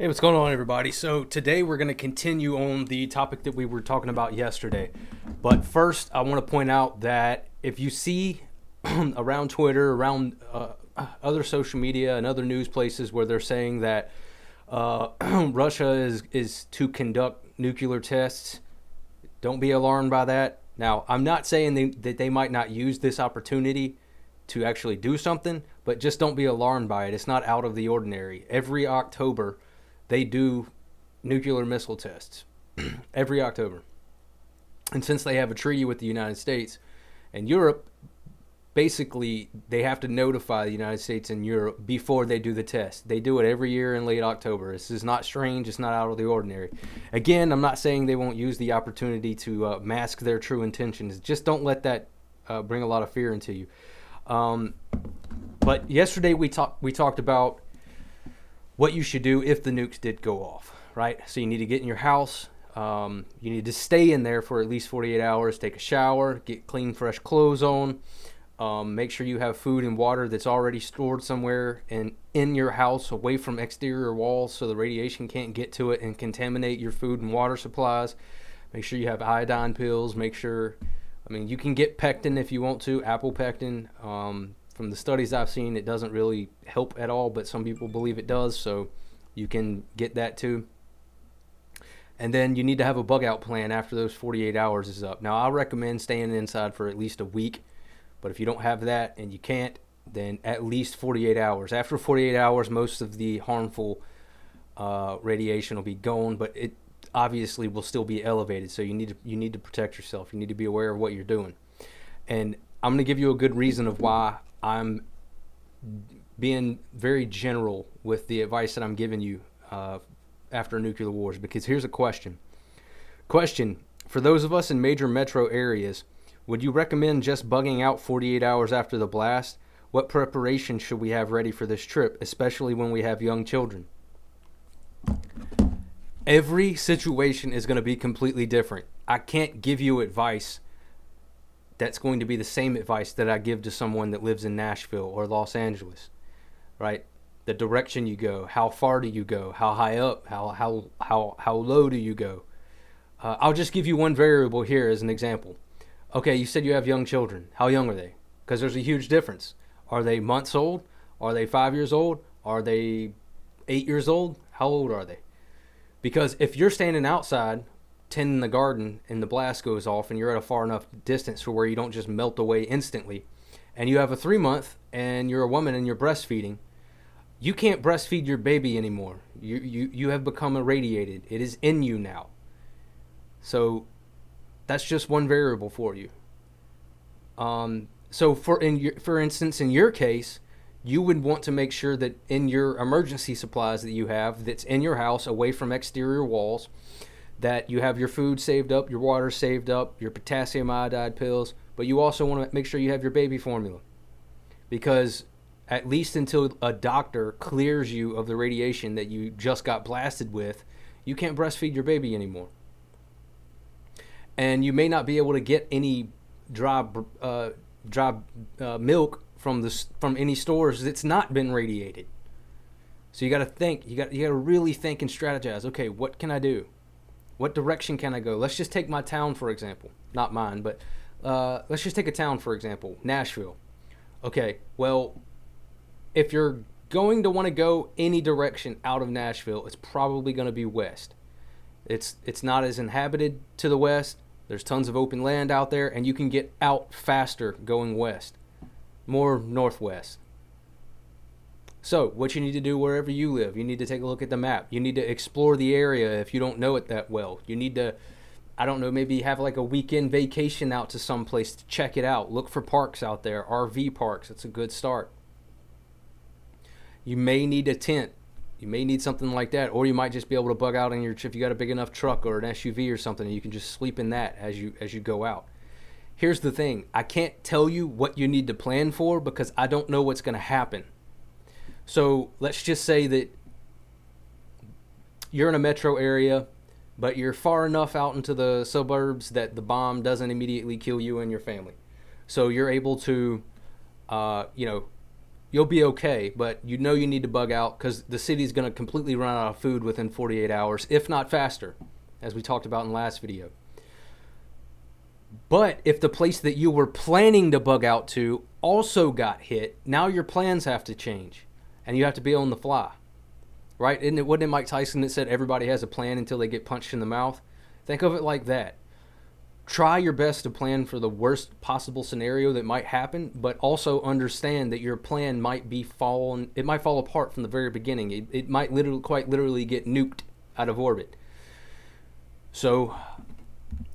Hey, what's going on, everybody? So today we're going to continue on the topic that we were talking about yesterday. But first, I want to point out that if you see around Twitter, around other social media and other news places where they're saying that Russia is to conduct nuclear tests, don't be alarmed by that. Now, I'm not saying that they might not use this opportunity to actually do something, but just don't be alarmed by it. It's not out of the ordinary. Every October, they do nuclear missile tests. Every October. And since they have a treaty with the United States and Europe, basically they have to notify the United States and Europe before they do the test. They do it every year in late October. This is not strange. It's not out of the ordinary. Again, I'm not saying they won't use the opportunity to mask their true intentions. Just don't let that bring a lot of fear into you. But yesterday we talked about what you should do if the nukes did go off, right? So you need to get in your house. You need to stay in there for at least 48 hours, take a shower, get clean, fresh clothes on. Make sure you have food and water that's already stored somewhere and in your house away from exterior walls so the radiation can't get to it and contaminate your food and water supplies. Make sure you have iodine pills. You can get pectin if you want to, apple pectin. From the studies I've seen, it doesn't really help at all, but some people believe it does, so you can get that too. And then you need to have a bug out plan after those 48 hours is up. Now, I recommend staying inside for at least a week, but if you don't have that and you can't, then at least 48 hours. After 48 hours, most of the harmful radiation will be gone, but it obviously will still be elevated, so you need to protect yourself. You need to be aware of what you're doing. And I'm going to give you a good reason of why I'm being very general with the advice that I'm giving you after nuclear wars, because here's a question. For those of us in major metro areas, would you recommend just bugging out 48 hours after the blast? What preparation should we have ready for this trip, especially when we have young children? Every situation is going to be completely different. I can't give you advice that's going to be the same advice that I give to someone that lives in Nashville or Los Angeles, right? The direction you go, how far do you go, how high up, how low do you go? I'll just give you one variable here as an example. Okay, you said you have young children. How young are they? Because there's a huge difference. Are they months old? Are they 5 years old? Are they 8 years old? How old are they? Because if you're standing outside tending the garden and the blast goes off and you're at a far enough distance for where you don't just melt away instantly, and you have a 3-month and you're a woman and you're breastfeeding, you can't breastfeed your baby anymore. You have become irradiated. It is in you now. So that's just one variable for you. So for instance, in your case, you would want to make sure that in your emergency supplies that you have that's in your house away from exterior walls, that you have your food saved up, your water saved up, your potassium iodide pills, but you also want to make sure you have your baby formula. Because at least until a doctor clears you of the radiation that you just got blasted with, you can't breastfeed your baby anymore. And you may not be able to get any dry milk from any stores that's not been radiated. So you got to think. You got to really think and strategize. Okay, what can I do? What direction can I go? Let's just take my town, for example. Not mine, but let's just take a town, for example, Nashville. Okay, well, if you're going to want to go any direction out of Nashville, it's probably going to be west. It's not as inhabited to the west. There's tons of open land out there, and you can get out faster going west, more northwest. So what you need to do wherever you live, you need to take a look at the map. You need to explore the area if you don't know it that well. You need to, maybe have like a weekend vacation out to some place to check it out. Look for parks out there, RV parks. That's a good start. You may need a tent. You may need something like that, or you might just be able to bug out in if you got a big enough truck or an SUV or something, and you can just sleep in that as you go out. Here's the thing. I can't tell you what you need to plan for because I don't know what's going to happen. So let's just say that you're in a metro area, but you're far enough out into the suburbs that the bomb doesn't immediately kill you and your family. So you're able to, you'll be okay, but you know you need to bug out because the city's going to completely run out of food within 48 hours, if not faster, as we talked about in the last video. But if the place that you were planning to bug out to also got hit, now your plans have to change, and you have to be on the fly, right? Wasn't it Mike Tyson that said everybody has a plan until they get punched in the mouth? Think of it like that. Try your best to plan for the worst possible scenario that might happen, but also understand that your plan might fall apart from the very beginning. It might quite literally get nuked out of orbit. So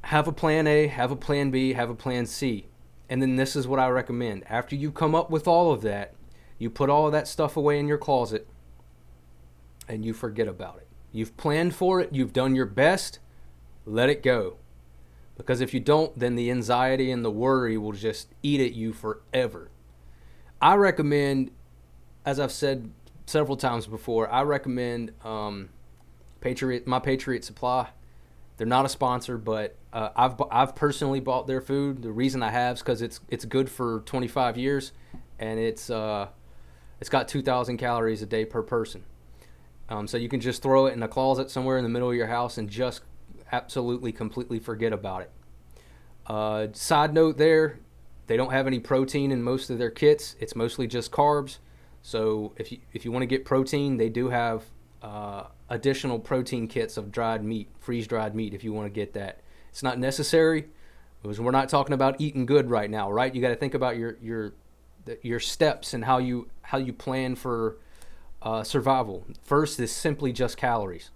have a plan A, have a plan B, have a plan C. And then this is what I recommend. After you come up with all of that, you put all of that stuff away in your closet and you forget about it. You've planned for it, you've done your best, let it go. Because if you don't, then the anxiety and the worry will just eat at you forever. I recommend, as I've said several times before, I recommend my Patriot Supply. They're not a sponsor, but I've personally bought their food. The reason I have is because it's good for 25 years, and it's got 2,000 calories a day per person. So you can just throw it in a closet somewhere in the middle of your house and just absolutely completely forget about it. Side note there, they don't have any protein in most of their kits. It's mostly just carbs. So if you want to get protein, they do have additional protein kits of dried meat, freeze-dried meat, if you want to get that. It's not necessary because we're not talking about eating good right now, right? You got to think about your steps and how you plan for survival. First is simply just calories.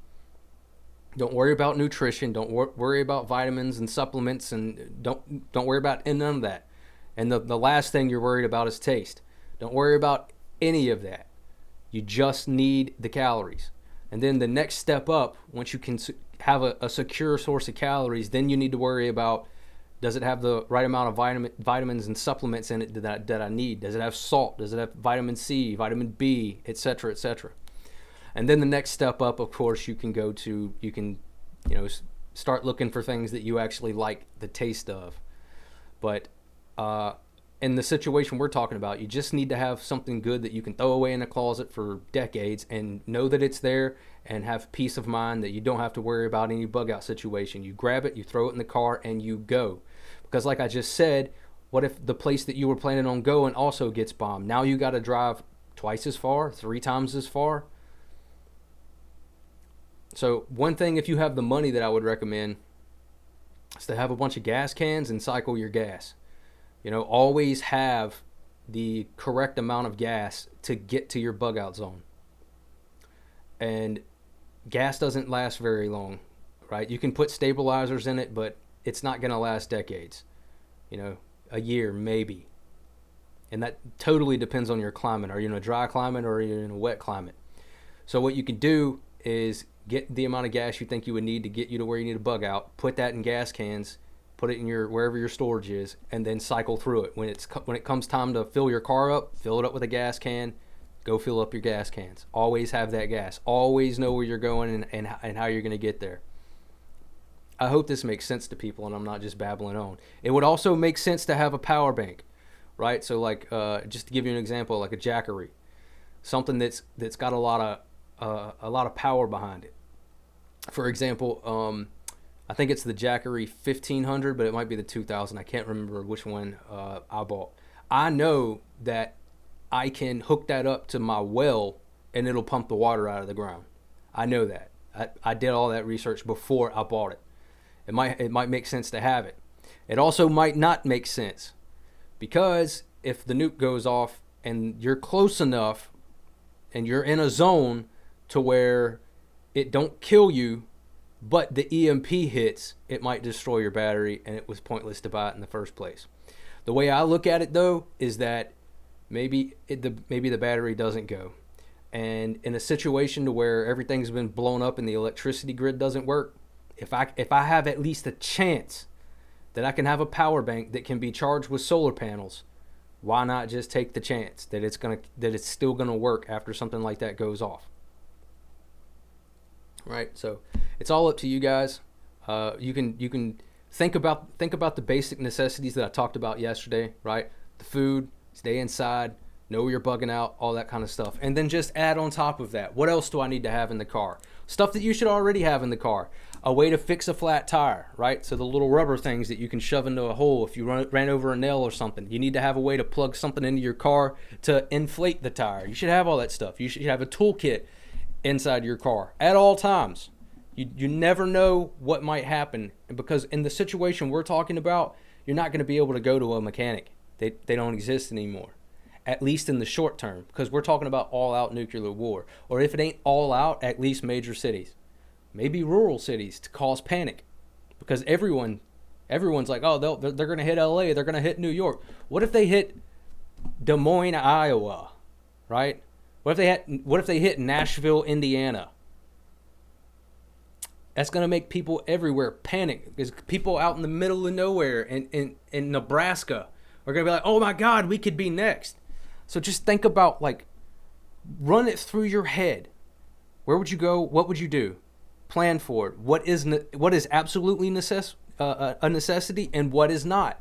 Don't worry about nutrition. Don't worry about vitamins and supplements, and don't worry about none of that. And the last thing you're worried about is taste. Don't worry about any of that. You just need the calories. And then the next step up, once you can have a secure source of calories, then you need to worry about, does it have the right amount of vitamins and supplements in it that I need? Does it have salt? Does it have vitamin C, vitamin B, etc., etc.? And then the next step up, of course, you can start looking for things that you actually like the taste of. But in the situation we're talking about, you just need to have something good that you can throw away in a closet for decades and know that it's there and have peace of mind that you don't have to worry about any bug out situation. You grab it, you throw it in the car, and you go. Because like I just said, what if the place that you were planning on going also gets bombed? Now you got to drive twice as far, 3 times as far. So one thing, if you have the money, that I would recommend is to have a bunch of gas cans and cycle your gas. Always have the correct amount of gas to get to your bug out zone. And gas doesn't last very long, right? You can put stabilizers in it, but it's not going to last decades. A year maybe. And that totally depends on your climate. Are you in a dry climate or are you in a wet climate? So what you can do is get the amount of gas you think you would need to get you to where you need to bug out, put that in gas cans, put it in wherever your storage is, and then cycle through it. When it comes time to fill your car up, fill it up with a gas can, go fill up your gas cans. Always have that gas. Always know where you're going and how you're going to get there. I hope this makes sense to people and I'm not just babbling on. It would also make sense to have a power bank, right? So like, just to give you an example, like a Jackery, something that's got a lot of power behind it. For example, I think it's the Jackery 1500, but it might be the 2000. I can't remember which one I bought. I know that I can hook that up to my well and it'll pump the water out of the ground. I know that. I did all that research before I bought it. It might make sense to have it. It also might not make sense, because if the nuke goes off and you're close enough and you're in a zone to where it don't kill you, but the EMP hits, it might destroy your battery, and it was pointless to buy it in the first place. The way I look at it, though, is that maybe the battery doesn't go. And in a situation to where everything's been blown up and the electricity grid doesn't work, if I have at least a chance that I can have a power bank that can be charged with solar panels, why not just take the chance that it's still gonna work after something like that goes off? Right? So it's all up to you guys. You can think about the basic necessities that I talked about yesterday, right? The food, stay inside, know where you're bugging out, all that kind of stuff. And then just add on top of that, what else do I need to have in the car? Stuff that you should already have in the car. A way to fix a flat tire, right? So the little rubber things that you can shove into a hole if you ran over a nail or something. You need to have a way to plug something into your car to inflate the tire. You should have all that stuff. You should have a toolkit inside your car at all times. You never know what might happen, because in the situation we're talking about, you're not going to be able to go to a mechanic. They don't exist anymore, at least in the short term, because we're talking about all-out nuclear war. Or if it ain't all out, at least major cities, maybe rural cities, to cause panic, because everyone's like, oh, they're going to hit LA, they're going to hit New York. What if they hit Des Moines, Iowa, right? What if they hit Nashville, Indiana? That's going to make people everywhere panic, because people out in the middle of nowhere in Nebraska are going to be like, oh my God, we could be next. So just think about, like, run it through your head. Where would you go? What would you do? Plan for it. What is absolutely a necessity and what is not.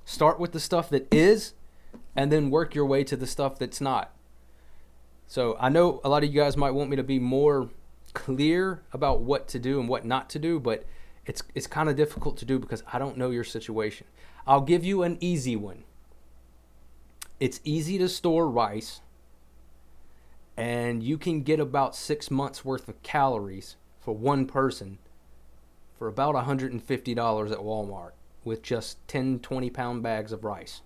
Start with the stuff that is, and then work your way to the stuff that's not. So I know a lot of you guys might want me to be more clear about what to do and what not to do, but it's kind of difficult to do because I don't know your situation. I'll give you an easy one. It's easy to store rice, and you can get about 6 months worth of calories for one person for about $150 at Walmart with just 10, 20-pound bags of rice.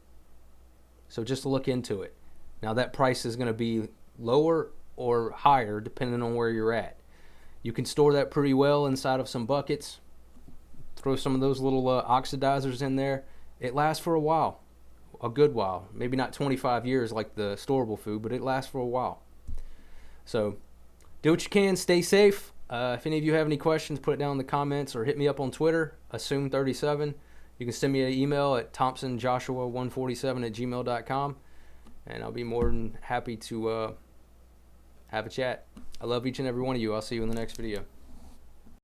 So just look into it. Now that price is going to be lower or higher depending on where you're at. You can store that pretty well inside of some buckets. Throw some of those little oxidizers in there. It lasts for a while, a good while. Maybe not 25 years like the storable food, but it lasts for a while. So do what you can. Stay safe. If any of you have any questions, put it down in the comments or hit me up on Twitter, assume37. You can send me an email at thompsonjoshua147@gmail.com, and I'll be more than happy to have a chat. I love each and every one of you. I'll see you in the next video.